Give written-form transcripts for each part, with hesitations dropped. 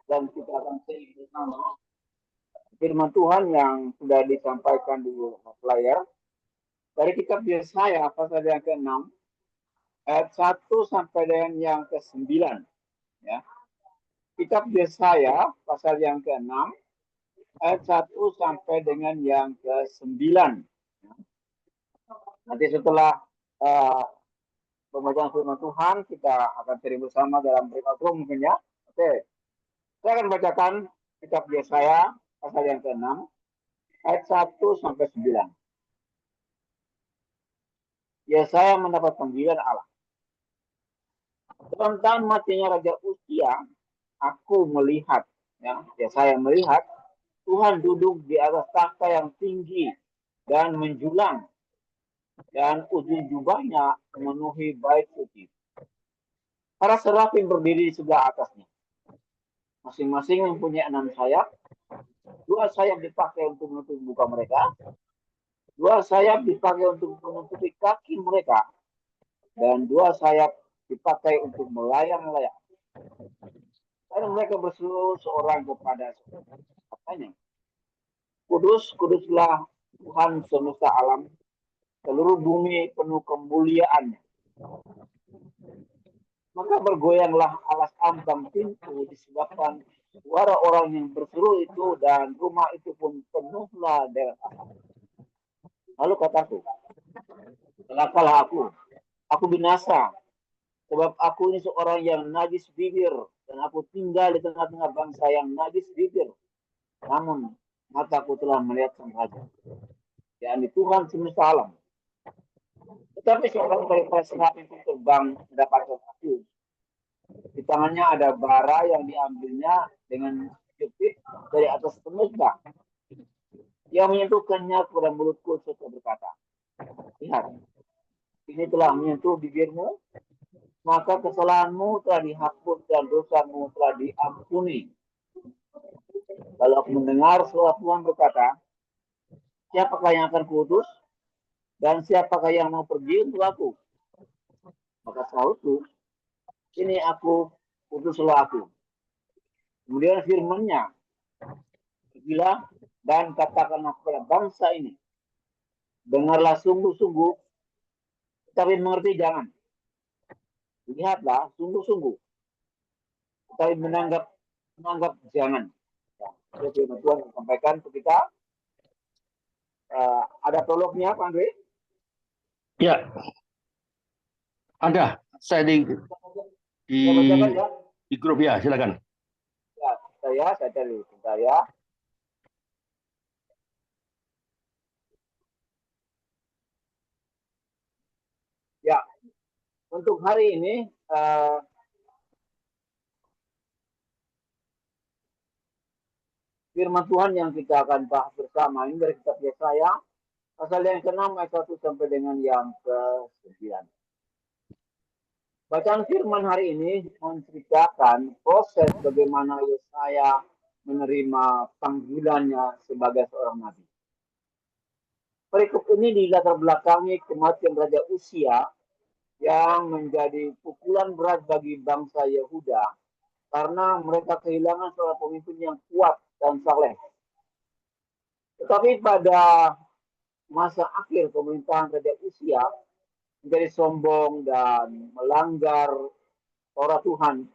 dan kita akan simak bersama firman Tuhan yang sudah disampaikan di layar dari kitab Yesaya pasal yang ke-6 ayat 1 sampai dengan yang ke-9 ya. Kitab Yesaya pasal yang ke-6 ayat 1 sampai dengan yang ke-9. Nanti setelah pembacaan firman Tuhan kita akan cari bersama dalam breakout room mungkin ya. Oke. Saya akan bacakan kitab Yesaya pasal yang ke-6 ayat 1 sampai 9. Yesaya mendapat panggilan Allah. Dalam tahun matinya Raja Uzia, aku melihat, ya, Yesaya melihat Tuhan duduk di atas takhta yang tinggi dan menjulang, dan ujung jubahnya memenuhi bait suci. Para serafim berdiri di sebelah atasnya. Masing-masing mempunyai 6 sayap. 2 sayap dipakai untuk menutupi muka mereka. 2 sayap dipakai untuk menutupi kaki mereka. Dan 2 sayap dipakai untuk melayang-layang. Lalu mereka berseru seorang kepada katanya, Kudus, kuduslah Tuhan semesta alam, seluruh bumi penuh kemuliaannya. Maka bergoyanglah alas ambang pintu disebabkan suara orang yang berseru itu, dan rumah itu pun penuhlah dengan asap. Lalu kataku, celakalah aku binasa, sebab aku ini seorang yang najis bibir, dan aku tinggal di tengah-tengah bangsa yang najis bibir. Namun mataku telah melihat sang raja, yakni Tuhan semesta alam. Tetapi seorang daripada serafim itu terbang mendapatkan aku. Di tangannya ada bara yang diambilnya dengan jepit dari atas semesta. Ia menyentuhkannya kepada mulutku serta berkata, lihat, ini telah menyentuh bibirmu, maka kesalahanmu telah dihapus dan dosamu telah diampuni. Lalu aku mendengar suara Tuhan berkata, siapakah yang akan kuutus dan siapakah yang mau pergi untuk aku? Maka saudku, ini aku, utuslah aku. Kemudian firman-Nya, pergilah dan katakanlah kepada bangsa ini, dengarlah sungguh-sungguh, tetapi mengerti jangan. Lihatlah sungguh-sungguh, tetapi menanggap jangan. Ya, firman Tuhan sampaikan ke kita. Ada prolognya, Pak Andre? Ya, ada. Saya di bacakan, ya? Di grup ya, silakan. Ya, saya cari sebentar ya. Ya, untuk hari ini firman Tuhan yang kita akan bahas bersama ini dari kitab Yesaya pasal yang ke-6 ayat 1 sampai dengan yang ke-9. Bacaan firman hari ini menceritakan proses bagaimana Yesaya menerima panggilannya sebagai seorang nabi. Perikop ini dilatar belakangi kematian Raja Uzia yang menjadi pukulan berat bagi bangsa Yehuda karena mereka kehilangan seorang pemimpin yang kuat dan saleh. Tetapi pada masa akhir pemerintahan Raja Uzia menjadi sombong dan melanggar Torah Tuhan,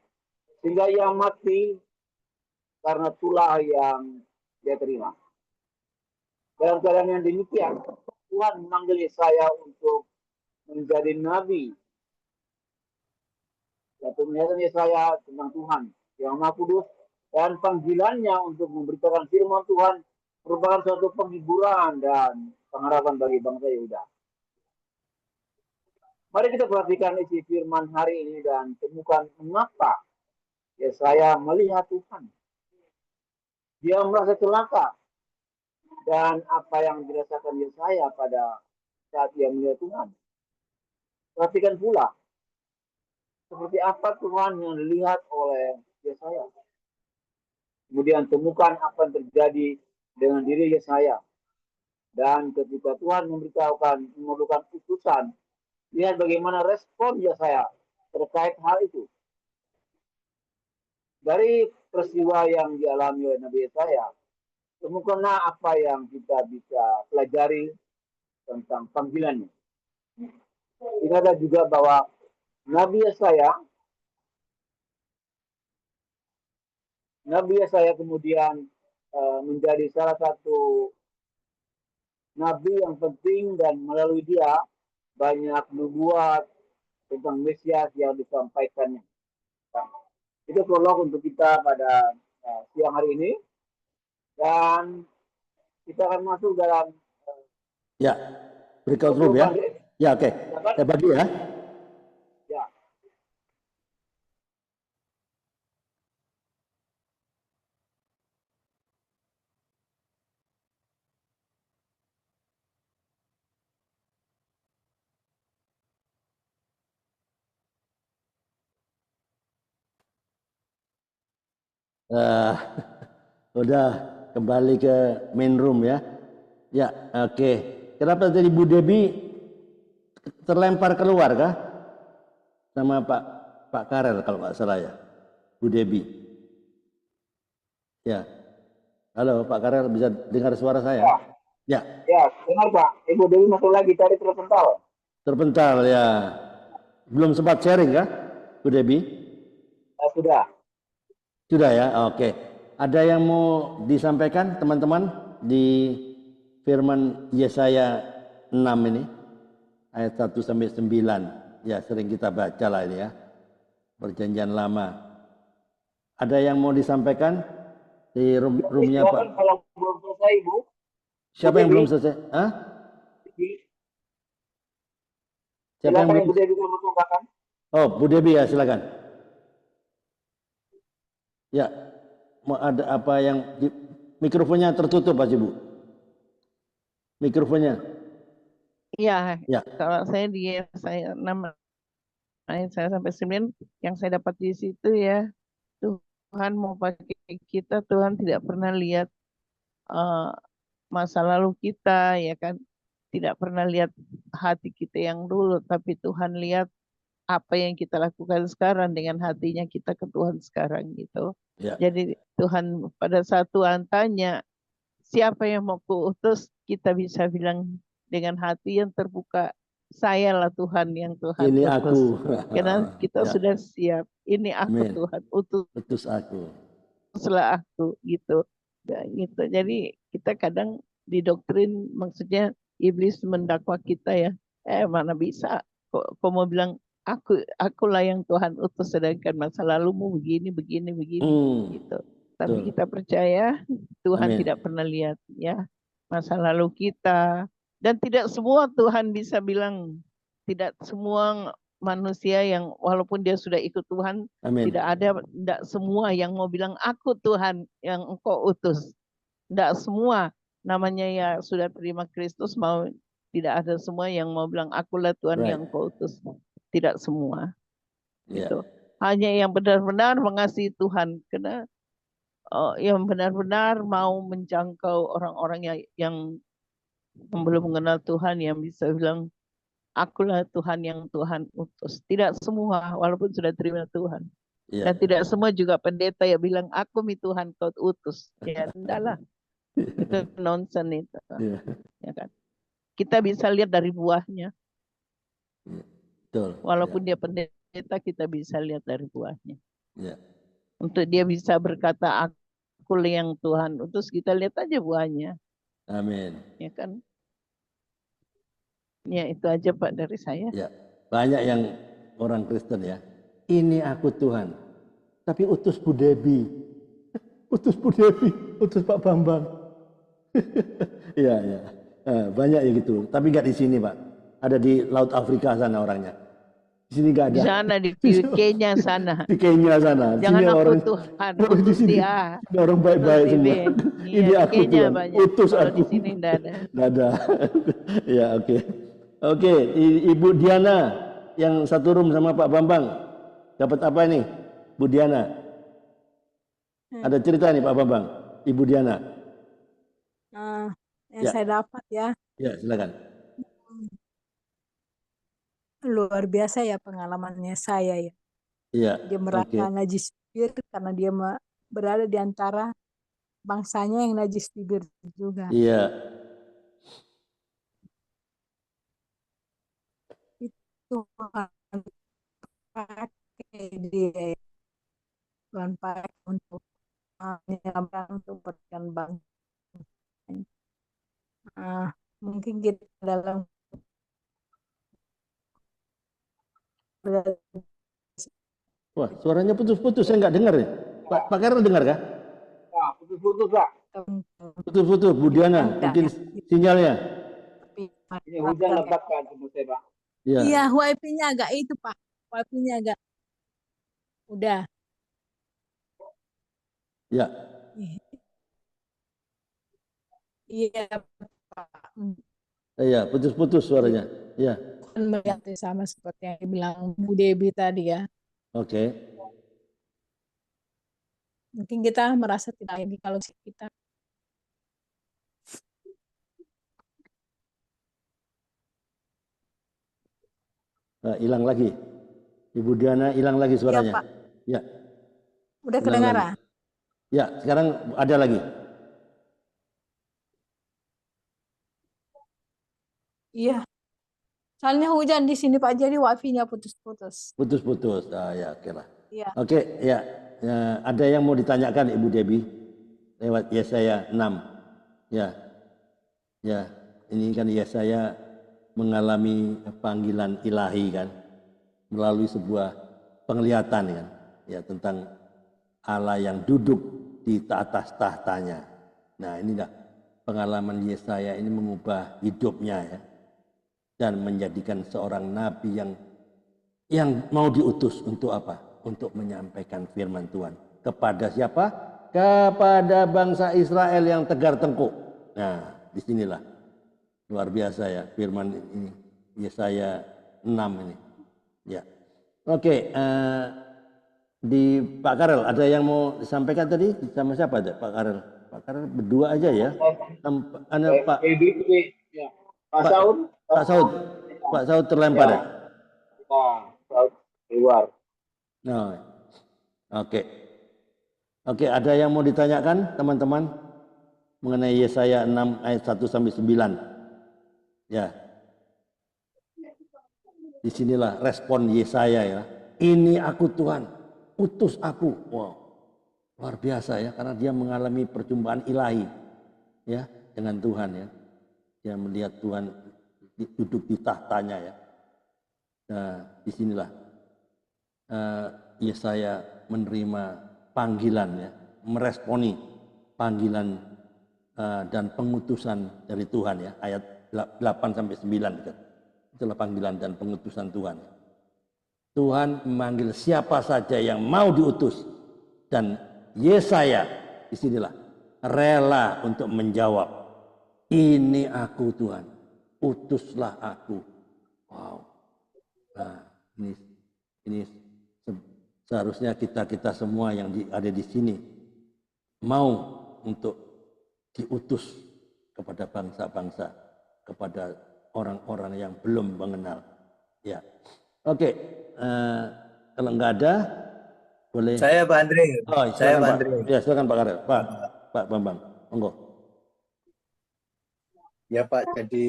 sehingga ia mati karena tulah yang dia terima. Dalam keadaan yang demikian, Tuhan memanggil Yesaya untuk menjadi nabi. Dan penglihatan Yesaya tentang Tuhan yang Maha Kudus dan panggilannya untuk memberitakan firman Tuhan merupakan suatu penghiburan dan pengharapan bagi bangsa Yehuda. Mari kita perhatikan isi firman hari ini dan temukan mengapa Yesaya melihat Tuhan. Dia merasa celaka dan apa yang dirasakan Yesaya pada saat dia melihat Tuhan. Perhatikan pula seperti apa Tuhan yang dilihat oleh Yesaya. Kemudian temukan apa yang terjadi dengan diri Yesaya. Dan ketika Tuhan memerlukan utusan, lihat bagaimana respon Yesaya terkait hal itu. dari peristiwa yang dialami oleh Nabi Yesaya, temukanlah apa yang kita bisa pelajari tentang panggilannya. Ingatlah juga bahwa Nabi Yesaya, kemudian menjadi salah satu nabi yang penting, dan melalui dia banyak nubuat tentang Mesias yang disampaikannya. Itu prolog untuk kita pada siang hari ini, dan kita akan masuk dalam Ya, breakout room ya. Ya, oke. Saya bagi ya. ya. Udah kembali ke main room ya. Ya, oke. Kenapa tadi Bu Debi terlempar keluar kah? Sama Pak Karel kalau nggak salah ya. Bu Debi. Ya. Halo Pak Karel, bisa dengar suara saya? Ya. Ya, dengar Pak. Ibu Dewi masuk lagi tadi terpental. Terpental ya. Belum sempat sharing kah, Bu Debi? Sudah. Sudah ya, oke. Ada yang mau disampaikan teman-teman di firman Yesaya 6 ini, ayat 1 sampai 9. Ya, sering kita baca lah ini ya. Perjanjian lama. Ada yang mau disampaikan di roomnya Pak? Kalau belum selesai, Bu. Siapa yang belum selesai? Hah? Siapa yang belum? Bu Dewi mengucapkan. Oh, Bu Debi ya, silakan. Ya, mau ada apa yang mikrofonnya tertutup Pak Ibu? Mikrofonnya. Iya, Ya. kalau saya 6 ayat saya sampai 9 yang saya dapat di situ ya, Tuhan mau pakai kita, Tuhan tidak pernah lihat eh, masa lalu kita ya kan, tidak pernah lihat hati kita yang dulu, tapi Tuhan lihat apa yang kita lakukan sekarang dengan hatinya kita ke Tuhan sekarang gitu. Ya. Jadi Tuhan pada saat Tuhan tanya siapa yang mau kuutus, kita bisa bilang dengan hati yang terbuka, sayalah Tuhan yang Tuhan Ini utus. aku. Karena kita Ya. sudah siap. Ini aku Amin. Tuhan, Utus aku. utuslah aku gitu. Ya, gitu. Jadi kita kadang didoktrin, maksudnya iblis mendakwa kita ya. Mana bisa? Kok mau bilang akulah yang Tuhan utus, sedangkan masa lalumu begini begini begini gitu. Tapi kita percaya Tuhan Amin. tidak pernah lihat ya masa lalu kita, dan tidak semua Tuhan bisa bilang, tidak semua manusia yang walaupun dia sudah ikut Tuhan, Amin. tidak semua yang mau bilang aku Tuhan yang engkau utus. Tidak semua, namanya ya sudah terima Kristus, tidak ada semua yang mau bilang akulah Tuhan yang engkau utus. Tidak semua. Gitu. Hanya yang benar-benar mengasihi Tuhan, karena yang benar-benar mau menjangkau orang-orang yang belum mengenal Tuhan, yang bisa bilang akulah Tuhan yang Tuhan utus. Tidak semua, walaupun sudah terima Tuhan. Dan tidak semua juga pendeta yang bilang aku mi Tuhan kau utus. Ya enggak lah. Itu nonsense itu. Ya kan? Kita bisa lihat dari buahnya. Walaupun dia pendeta, kita bisa lihat dari buahnya. Untuk dia bisa berkata aku yang Tuhan utus, kita lihat aja buahnya. Amin. Ya kan? Ya itu aja Pak dari saya. Ya, banyak yang orang Kristen ya. Ini aku Tuhan. Tapi utus Bu Debi. Utus Bu Debi, utus Pak Bambang. Iya, ya. Banyak ya gitu. Tapi nggak di sini, Pak. Ada di Laut Afrika sana orangnya. Di sini nggak ada. Di sana, di Kenya sana. Di Kenya sana. Jangan sini aku orang, Tuhan, di sini dia. orang baik-baik semua. Iya, Ini di aku Kenya Tuhan. banyak. Utus Kalau aku. di sini enggak ada. Nggak ada. Ya, oke. Oke, Ibu Diana yang satu room sama Pak Bambang. Dapat apa ini? Bu Diana. Ada cerita nih Pak Bambang. Ibu Diana. Yang saya dapat ya. Ya, silakan. Luar biasa ya pengalamannya saya ya. Iya. Dia merasa najis bibir karena dia berada di antara bangsanya yang najis bibir juga. Iya. Tuhan pakai dia, Tuhan pakai untuk menyelamatkan, untuk berikan bangsa. Mungkin kita dalam Wah, suaranya putus-putus, saya nggak dengar nih. Pak Karel dengar kah? Nah, putus-putus Pak. Putus-putus, Bu Diana, mungkin sinyalnya. Ini hujan lebat kan tempat saya Pak. Iya. Iya, wifi-nya agak itu Pak. Wifi-nya agak udah. Ya. Iya Pak. Iya, putus-putus suaranya. Iya. Melihat sama seperti yang dibilang Bu Debi tadi ya. Oke. Mungkin kita merasa tidak lagi kalau kita Hilang lagi. Ibu Diana hilang lagi suaranya. Pak. Ya. Udah kedengaran? Ya, sekarang ada lagi. Iya. Soalnya hujan di sini Pak, jadi wifi-nya putus-putus. Putus-putus. Ya, oke lah. Iya. Oke, ya. Ada yang mau ditanyakan Ibu Debi lewat Yesaya 6. Ya. Ya, ini kan Yesaya mengalami panggilan ilahi kan melalui sebuah penglihatan kan ya tentang Allah yang duduk di atas tahtanya. Nah, inilah pengalaman Yesaya ini mengubah hidupnya ya dan menjadikan seorang nabi yang mau diutus untuk apa? Untuk menyampaikan firman Tuhan. Kepada siapa? Kepada bangsa Israel yang tegar tengkuk. Nah, disinilah luar biasa ya firman ini Yesaya 6 ini. Ya. Oke, di Pak Karel ada yang mau disampaikan tadi sama siapa ada Pak Karel? Pak Karel berdua aja ya. Pak Ya. Pak Saud. Pak Saud terlempar ya. Nah, Saud keluar. Nah, oke. Oke, ada yang mau ditanyakan teman-teman mengenai Yesaya 6 ayat 1 sampai 9? Ya. Disinilah respon Yesaya ya. Ini aku Tuhan, utus aku. Wow, luar biasa ya, karena dia mengalami perjumpaan ilahi ya dengan Tuhan ya. Dia melihat Tuhan duduk di tahtanya ya. Nah, disinilah Yesaya menerima panggilan ya, meresponi panggilan dan pengutusan dari Tuhan ya, ayat 8 sampai 9 gitu. Itulah panggilan dan pengutusan Tuhan. Tuhan memanggil siapa saja yang mau diutus dan Yesaya disinilah rela untuk menjawab, ini aku Tuhan, utuslah aku. Wow. Nah, ini seharusnya kita semua yang ada di sini mau untuk diutus kepada bangsa-bangsa, kepada orang-orang yang belum mengenal. Ya, oke. Kalau nggak ada, boleh. Saya Pak Andre. Oh, Saya silakan, Pak Pak. Andre. Ya, silakan Pak Karel. Pak Bambang, monggo. Ya Pak, jadi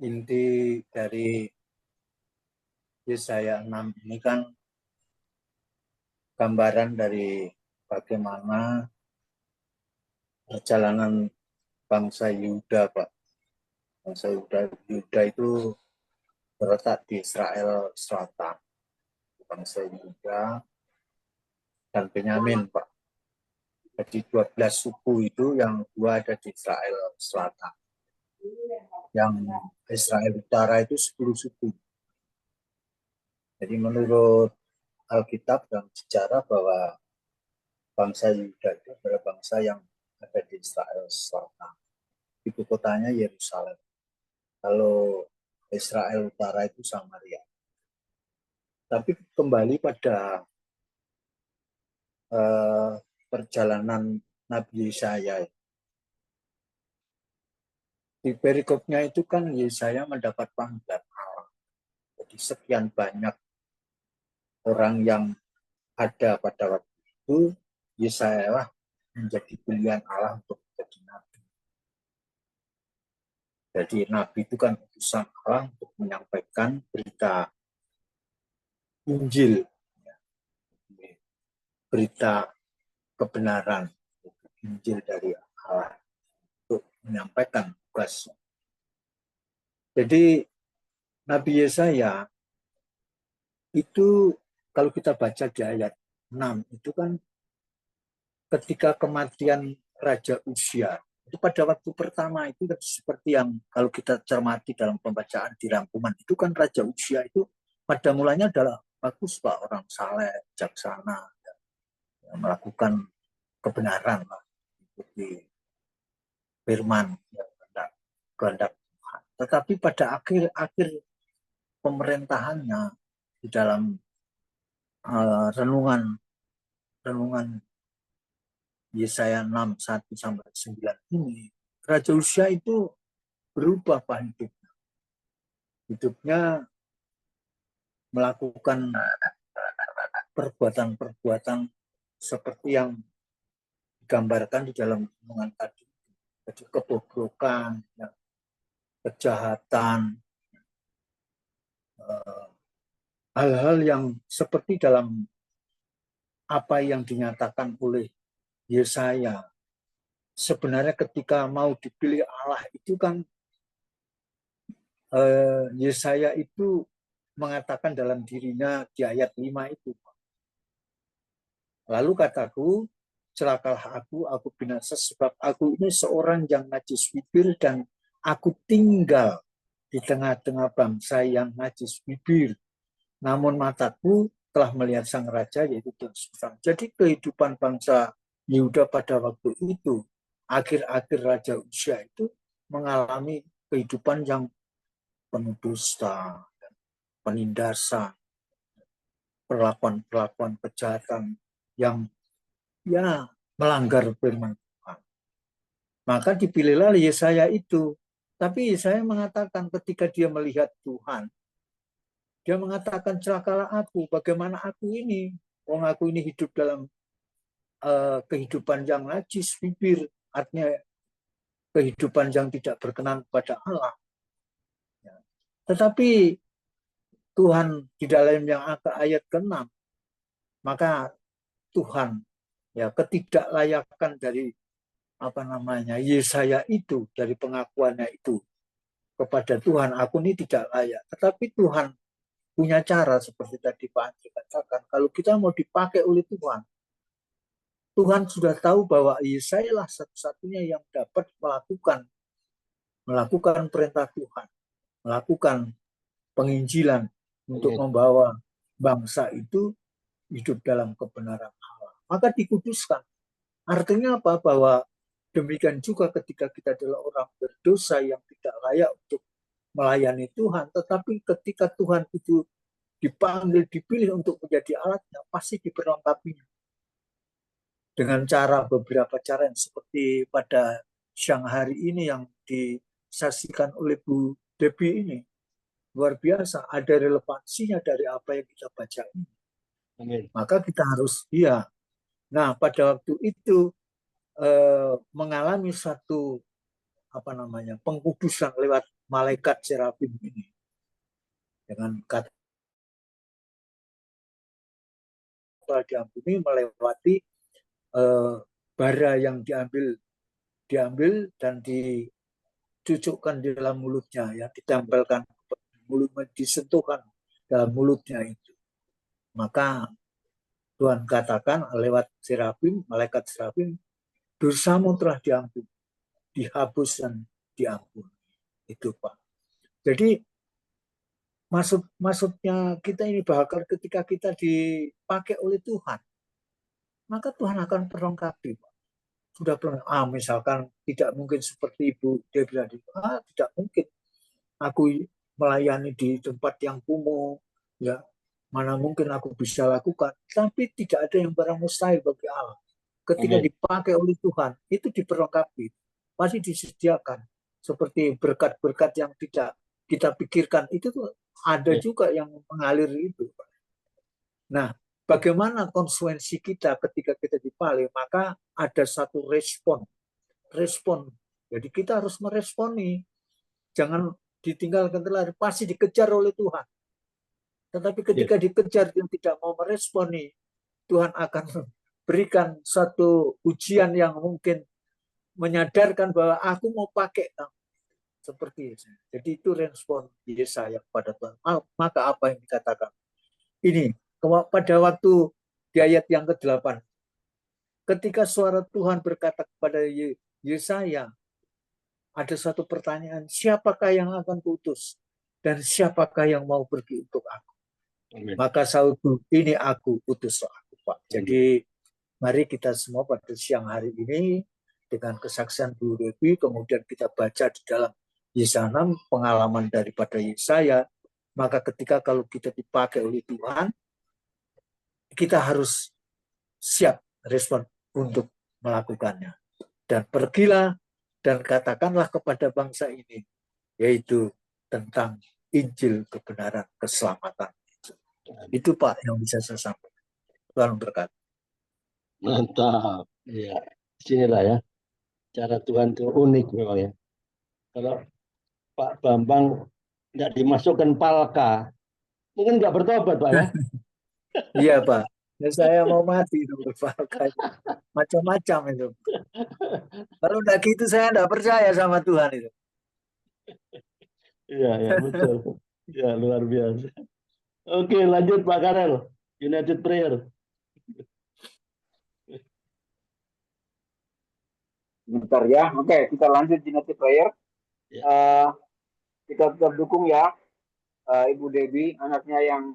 inti dari Yesaya 6 ini kan gambaran dari bagaimana perjalanan bangsa Yehuda, Pak. Bangsa Yehuda itu terletak di Israel Selatan. Bangsa Yehuda dan Benyamin, Pak. Jadi 12 suku itu yang 2 ada di Israel Selatan. Yang Israel Utara itu 10 suku. Jadi menurut Alkitab dan sejarah bahwa bangsa Yehuda itu adalah bangsa yang ada di Israel Selatan. Ibu kotanya Yerusalem. Kalau Israel Utara itu Samaria. Tapi kembali pada perjalanan Nabi Yesaya. Di perikopnya itu kan Yesaya mendapat panggilan Allah. Jadi sekian banyak orang yang ada pada waktu itu, Yesaya lah menjadi pilihan Allah untuk menjadi nabi. Jadi nabi itu kan utusan Allah untuk menyampaikan berita Injil, berita kebenaran, Injil dari Allah, untuk menyampaikan tugas. Jadi Nabi Yesaya itu kalau kita baca di ayat 6 itu kan ketika kematian Raja Uzia, itu pada waktu pertama itu seperti yang kalau kita cermati dalam pembacaan di rangkuman itu kan Raja Uzia itu pada mulanya adalah bagus Pak, orang saleh, bijaksana, melakukan kebenaran lah, ikuti firman yang kehendak Tuhan. Tetapi pada akhir pemerintahannya di dalam renungan Yesaya 6:1-9 ini, Raja Uzia itu berubah Pak hidupnya. Hidupnya melakukan perbuatan-perbuatan seperti yang digambarkan di dalam renungan tadi. Jadi kebobrokan, kejahatan, hal-hal yang seperti dalam apa yang dinyatakan oleh Yesaya. Sebenarnya ketika mau dipilih Allah itu kan Yesaya itu mengatakan dalam dirinya di ayat 5 itu. Lalu kataku, celakalah aku binasa sebab aku ini seorang yang najis bibir dan aku tinggal di tengah-tengah bangsa yang najis bibir. Namun mataku telah melihat sang raja yaitu Tuhan. Jadi kehidupan bangsa Yehuda pada waktu itu, akhir-akhir Raja Uzia itu mengalami kehidupan yang penuh dusta, penindasan, perlakuan-perlakuan kejahatan yang melanggar firman Tuhan. Maka dipilihlah Yesaya itu. Tapi Yesaya mengatakan ketika dia melihat Tuhan, dia mengatakan celakalah aku, bagaimana aku ini? Wong aku ini hidup dalam kehidupan yang najis bibir, artinya kehidupan yang tidak berkenan kepada Allah. Tetapi Tuhan di dalam yang ayat ke-6, maka Tuhan ketidaklayakan dari Yesaya itu, dari pengakuannya itu kepada Tuhan, aku ini tidak layak. Tetapi Tuhan punya cara seperti tadi Pak Andri katakan, kalau kita mau dipakai oleh Tuhan, Tuhan sudah tahu bahwa Yesaya lah satu-satunya yang dapat melakukan perintah Tuhan, melakukan penginjilan untuk membawa bangsa itu hidup dalam kebenaran Allah. Maka dikuduskan. Artinya apa? Bahwa demikian juga ketika kita adalah orang berdosa yang tidak layak untuk melayani Tuhan, tetapi ketika Tuhan itu dipanggil, dipilih untuk menjadi alatnya, pasti diperlengkapinya. Dengan beberapa cara yang seperti pada siang hari ini yang disaksikan oleh Bu Debbie ini. Luar biasa, ada relevansinya dari apa yang kita baca ini. Maka kita harus, Nah, pada waktu itu mengalami satu pengkudusan lewat malaikat serafim ini. Dengan kata diampuni melewati bara yang diambil dan dicucukkan di dalam mulutnya, ditempelkan mulutnya, disentuhkan dalam mulutnya itu. Maka Tuhan katakan lewat serafim, malaikat serafim, dosamu telah diampuni, dihapus dan diampuni. Itu Pak. Jadi maksudnya kita ini bahkan ketika kita dipakai oleh Tuhan, maka Tuhan akan perlengkapi. Sudah pernah, misalkan tidak mungkin seperti Ibu dia bilang, tidak mungkin aku melayani di tempat yang kumuh, mana mungkin aku bisa lakukan. Tapi tidak ada yang barang mustahil bagi Allah. Ketika dipakai oleh Tuhan, itu diperlengkapi, pasti disediakan. Seperti berkat-berkat yang tidak kita pikirkan, itu tuh ada juga yang mengalir itu. Nah, bagaimana konsekuensi kita ketika kita dipalih? Maka ada satu respon. Jadi kita harus meresponi. Jangan ditinggalkan terlari. Pasti dikejar oleh Tuhan. Tetapi ketika dikejar dia tidak mau meresponi, Tuhan akan berikan satu ujian yang mungkin menyadarkan bahwa aku mau pakai kamu. Seperti itu. Jadi itu respon Yesaya kepada Tuhan. Maka apa yang dikatakan? Ini, pada waktu di ayat yang ke-8. Ketika suara Tuhan berkata kepada Yesaya, ada satu pertanyaan, siapakah yang akan kuutus? Dan siapakah yang mau pergi untuk aku? Amin. Maka saudku, ini aku, utus aku, Pak. Jadi mari kita semua pada siang hari ini dengan kesaksian Bu Dewi, kemudian kita baca di dalam Yesaya 6 pengalaman daripada Yesaya, maka ketika kalau kita dipakai oleh Tuhan, kita harus siap respon untuk melakukannya. Dan pergilah dan katakanlah kepada bangsa ini, yaitu tentang Injil kebenaran keselamatan. Itu Pak yang bisa saya sampaikan. Tuhan berkati. Mantap. Iya. Sinilah ya. Cara Tuhan itu unik memang ya. Kalau Pak Bambang nggak dimasukkan palka, mungkin nggak bertobat Pak ya. Iya Pak. Ya, saya mau mati itu berpalka. Macam-macam itu. Kalau enggak gitu saya enggak percaya sama Tuhan itu. Iya, ya betul. Ya luar biasa. Oke, lanjut Pak Karel. United Prayer. Bentar ya. Oke, kita lanjut United Prayer. Ya. Kita tetap dukung ya Ibu Debbie, anaknya yang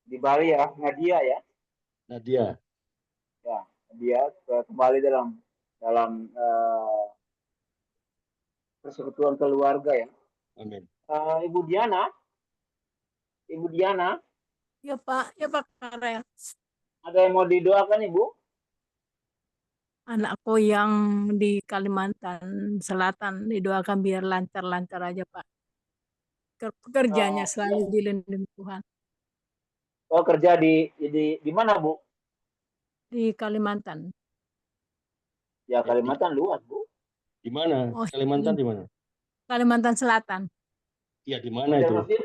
di Bali ya, Nadia ya. Nadia. Ya, dia kembali dalam persekutuan keluarga ya. Amin. Ibu Diana, Ya Pak Karel. ada yang mau didoakan Ibu? Anakku yang di Kalimantan Selatan didoakan biar lancar-lancar aja Pak. Pekerjaannya selalu dilindungi Tuhan. Oh, kerja di mana Bu? Di Kalimantan. Ya Kalimantan luas Bu. Di mana? Oh, Kalimantan di mana? Kalimantan Selatan. Iya, di mana itu? Banjarmasin.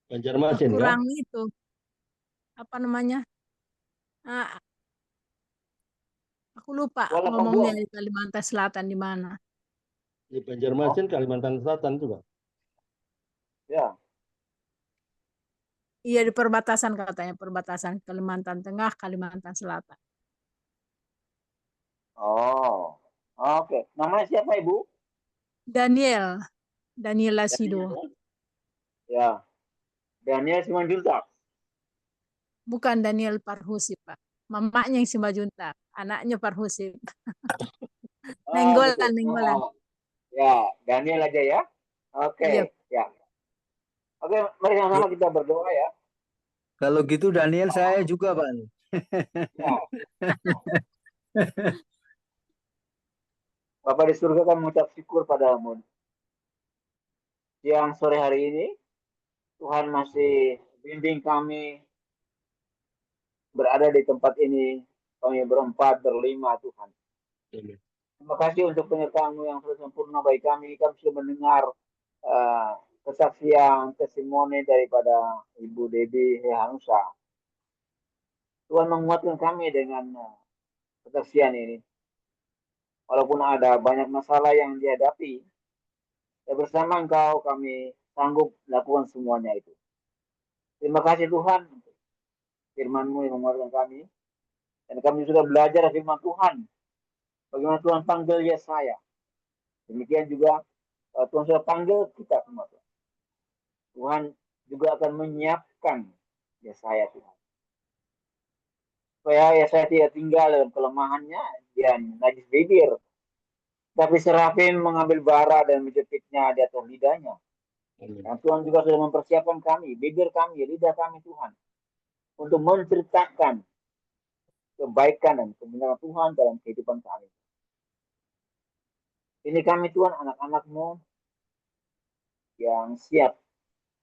Banjarmasin kan? Kurang itu. Apa namanya? Aku lupa Kuala ngomongnya Kabuan. di Kalimantan Selatan di mana. Di Banjarmasin, Kalimantan Selatan juga. Ya. Iya di perbatasan katanya, perbatasan Kalimantan Tengah, Kalimantan Selatan. Oh. Oke. Namanya siapa Ibu? Daniel Lasido. Daniel. Ya. Daniel Simanjuntak. Bukan Daniel Parhusip, Pak. Mamanya yang Simanjuntak, anaknya Parhusip. Nenggolan. Ya, Daniel aja ya. Oke, Iya. ya. Oke, mari sama-sama kita berdoa ya. Kalau gitu Daniel saya juga Pak. Ya. Bapak di surga kan mengucap syukur padamu. Siang sore hari ini, Tuhan masih bimbing kami berada di tempat ini. Kami berempat, berlima Tuhan. Terima kasih untuk penyertaan-Mu yang sudah sempurna bagi kami. Kami sudah mendengar kesaksian, testimoni daripada Ibu Debbie Hehanusa. Tuhan menguatkan kami dengan kesaksian ini. Walaupun ada banyak masalah yang dihadapi, ya bersama Engkau kami sanggup lakukan semuanya itu. Terima kasih Tuhan, firman-Mu yang menguatkan kami. Dan kami sudah belajar firman Tuhan. Bagaimana Tuhan panggil Yesaya. Demikian juga Tuhan sudah panggil kita semua. Tuhan juga akan menyiapkan Yesaya Tuhan. Supaya Yesaya tidak tinggal dalam kelemahannya dan najis bibir. Tapi Serafim mengambil bara dan menjepitnya di atas lidahnya. Dan Tuhan juga sudah mempersiapkan kami, bibir kami, lidah kami Tuhan. Untuk menceritakan kebaikan dan kebenaran Tuhan dalam kehidupan kami. Ini kami Tuhan, anak-anak-Mu yang siap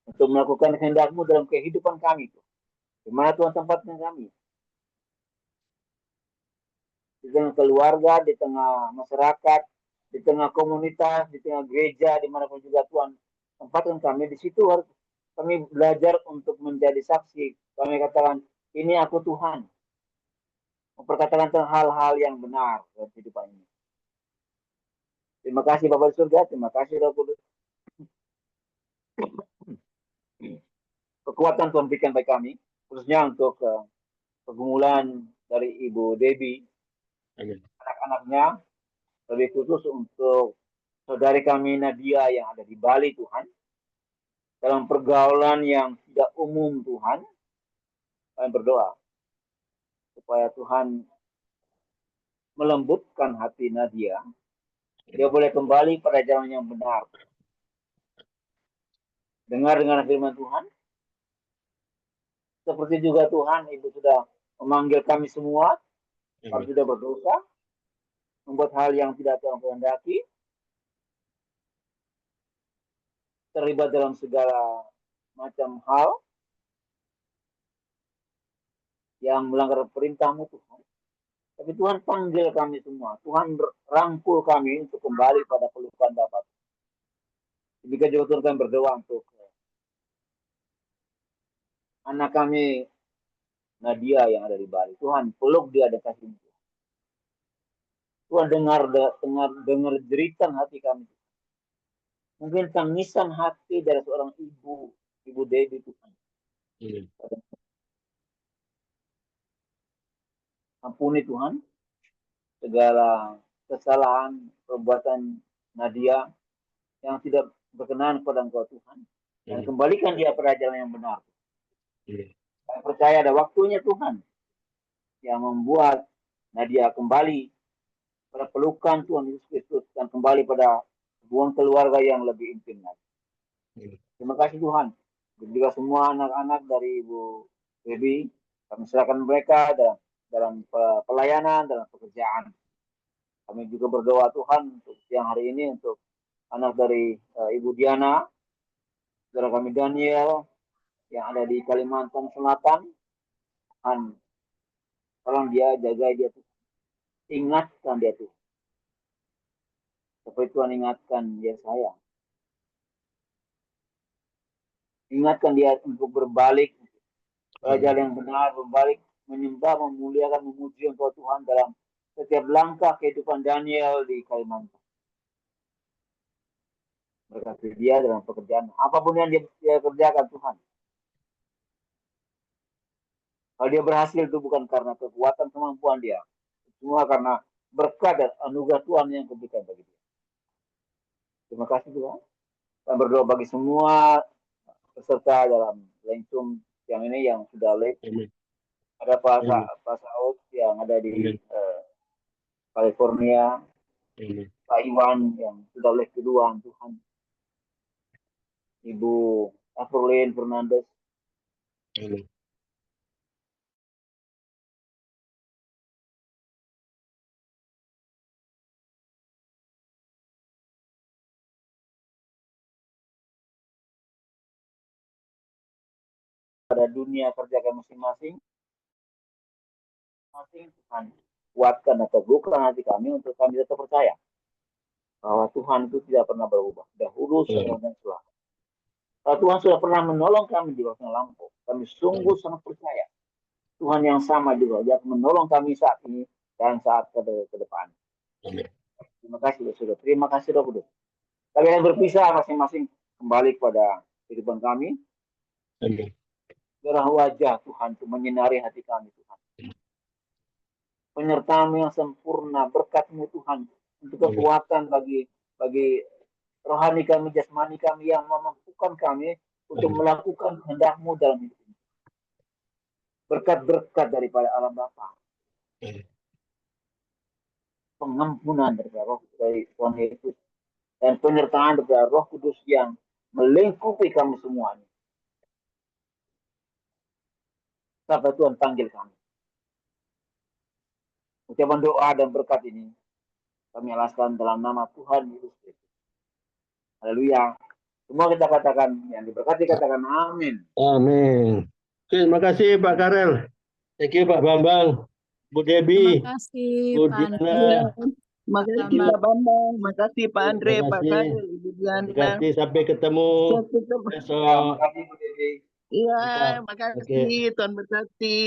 untuk melakukan kehendak-Mu dalam kehidupan kami. Di mana Tuhan tempatkan kami? Di tengah keluarga, di tengah masyarakat, di tengah komunitas, di tengah gereja, dimanapun juga Tuhan tempatkan kami. Di situ harus kami belajar untuk menjadi saksi. Kami katakan, ini aku Tuhan. Memperkatakan tentang hal-hal yang benar dalam kehidupan ini. Terima kasih Bapak di surga, terima kasih Roh Kudus. Kekuatan Tuhan berikan bagi kami, khususnya untuk pergumulan dari Ibu Debbie, anak-anaknya, lebih khusus untuk saudari kami Nadia yang ada di Bali Tuhan, dalam pergaulan yang tidak umum Tuhan, kami berdoa supaya Tuhan melembutkan hati Nadia, dia boleh kembali pada jalan yang benar. Dengar dengan firman Tuhan, seperti juga Tuhan, Ibu sudah memanggil kami semua, kami sudah berdosa, membuat hal yang tidak Tuhan kehendaki, terlibat dalam segala macam hal yang melanggar perintah-Mu Tuhan. Tapi Tuhan panggil kami semua, Tuhan rangkul kami untuk kembali pada pelukan Bapa. Demikian juga Tuhan kami berdoa untuk anak kami Nadia yang ada di Bali. Tuhan peluk dia dan kasih. Tuhan dengar jeritan hati kami. Mungkin tangisan hati dari seorang ibu Debbie Tuhan. Ampuni Tuhan segala kesalahan perbuatan Nadia yang tidak berkenan kepada Engkau Tuhan, dan kembalikan dia pada jalan yang benar. Saya percaya ada waktunya Tuhan yang membuat Nadia kembali pada pelukan Tuhan Yesus Kristus dan kembali pada hubungan keluarga yang lebih intim lagi. Terima kasih Tuhan. Juga semua anak-anak dari Ibu Debbie, kami serahkan mereka dalam pelayanan, dalam pekerjaan. Kami juga berdoa Tuhan untuk siang hari ini untuk anak dari Ibu Diana, saudara kami Daniel yang ada di Kalimantan Selatan. Tuhan, tolong dia, jaga dia Tuhan. Ingatkan dia Tuhan. Seperti Tuhan ingatkan dia saya. Ingatkan dia untuk berbalik pada jalan yang benar, berbalik menyembah, memuliakan, memuji Engkau Tuhan dalam setiap langkah kehidupan Daniel di Kalimantan. Berkati dia dalam pekerjaan, apapun yang dia kerjakan Tuhan. Kalau dia berhasil itu bukan karena kekuatan kemampuan dia, semua karena berkat dan anugerah Tuhan yang diberikan bagi dia. Terima kasih Tuhan. Kami berdoa bagi semua peserta dalam langsung yang ini yang sudah live. Ada Pak Saud yang ada di California, Pak Iwan yang sudah live kedua Tuhan, Ibu Afrolin Fernandes, pada dunia kerja kami masing-masing, Tuhan kuatkan dan teguhkan hati kami untuk kami tetap percaya bahwa Tuhan itu tidak pernah berubah, dahulu, sekarang, dan setelah. Kalau Tuhan sudah pernah menolong kami di waktu yang lampau, kami sungguh sangat percaya Tuhan yang sama juga dia akan menolong kami saat ini dan saat ke depan. Terima kasih Saudara. Terima kasih Roh Kudus. Kami akan berpisah masing-masing kembali kepada kehidupan kami. Gerah wajah Tuhan untuk menyinari hati kami Tuhan. Penyertaan yang sempurna, berkat-Mu Tuhan untuk kekuatan bagi rohani kami, jasmani kami yang memampukan kami untuk melakukan kehendak-Mu dalam hidup ini. Berkat-berkat daripada alam Bapa. Pengampunan dari Tuhan Yesus dan penyertaan dari Roh Kudus yang melingkupi kami semua ini. Sampai Tuhan panggil kami. Ucapan doa dan berkat ini kami alaskan dalam nama Tuhan Yesus Kristus. Haleluya. Semua kita katakan yang diberkati katakan amin. Amin. Terima kasih Pak Karel. Thank you Pak Bambang, Bu Terima Debi, kasih Bu Pak Diana. Iya. Andre. Makasih Bambang. Pak Bambang, makasih Pak Andre, Terima Pak kasih. Karel, Ibu Diana. Terima sampai ketemu Sampai ketemu. besok. Terima kasih Bu Devi. Iya, Mantap. makasih Tuhan berkati.